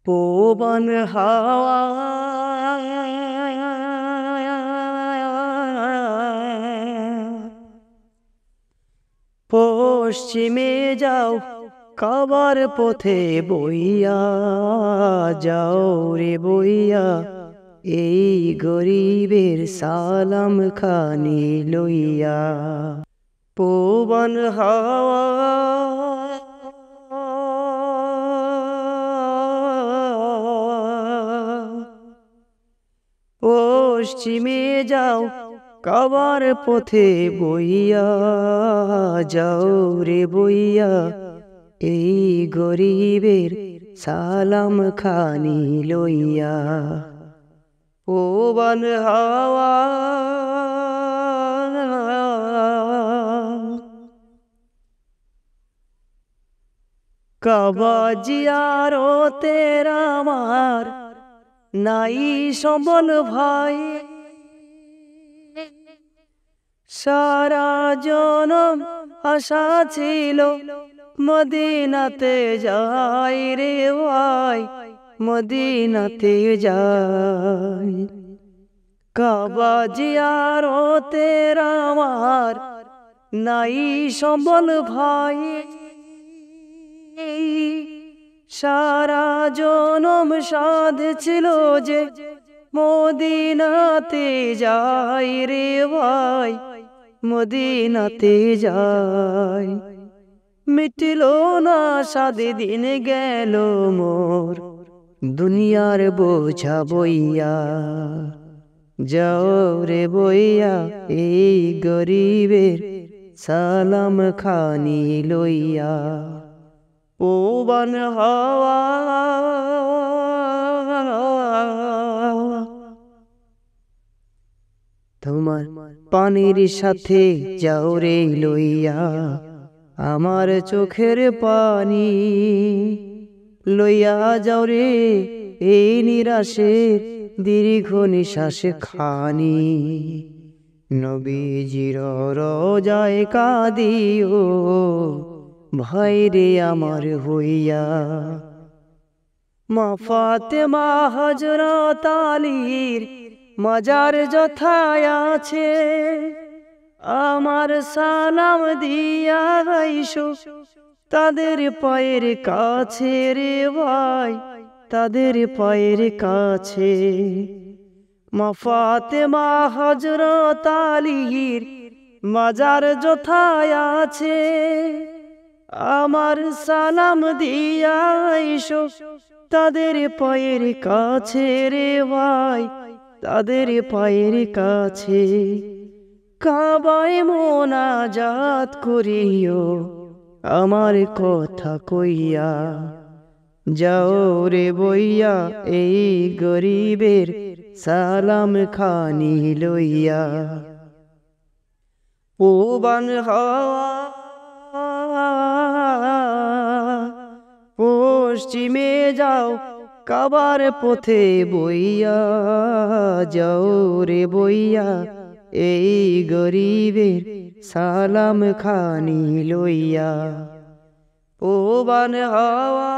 পবন হাওয়া পশ্চিমে যাও, কাবার পথে বইয়া যাও রে বইয়া, এই গরিবের সালাম খানি লইয়া। পবন হাওয়া পশ্চিমে যাও, কাবার পথে বইয়া যাও রে বইয়া, এই গরিবের সালাম খানি লইয়া। পবন হাওয়া কাবা জিয়ারতের আমার নাই সম্বল ভাই, সারা জনম আশা ছিল মদিনাতে যাই রে ভাই, মদিনাতে যাই। কাবা জিয়ারতের আমার নাই সম্বল ভাই, সারা জনম সাধ ছিল যে মদিনাতে যাই রে ভাই, মদিনাতে যাই। মিটল না সাদে দিন গেল মোর, দুনিয়ার বোঝা বইয়া যাও রে বইয়া, এই গরিবের সালাম খানি লইয়া। পবন হাওয়া তোমার পানির সাথে যাও রে লইয়া, আমার চোখের পানি লইয়া যাও রে, এই নিরাশের দীর্ঘ নিঃশ্বাস খানি। নবীজির রোজায় কাঁদিও ভাই রে আমার হইয়া, মা ফাতেমা হযরত আলীর মাজার যথায় আছে, আমার সালাম দিয়া গাইছো তাদের পায়ের কাছে রে ভাই, তাদের পায়ের কাছে। মা ফাতেমা হযরত আলীর মাজার যথায় আছে, আমার সালাম দিয়া আইসো তাদের পায়ের কাছে রে ভাই, তাদের পায়ের কাছে। কাবায় মোনাজাত করিও আমার কথা কইয়া যাও রে বইয়া, এই গরিবের সালাম খানি লইয়া। পবন হাওয়া পশ্চিমে যাও, কাবার পথে বইয়া যাও রে বইয়া, এই গরিবের সালাম খানি লইয়া। পবন হাওয়া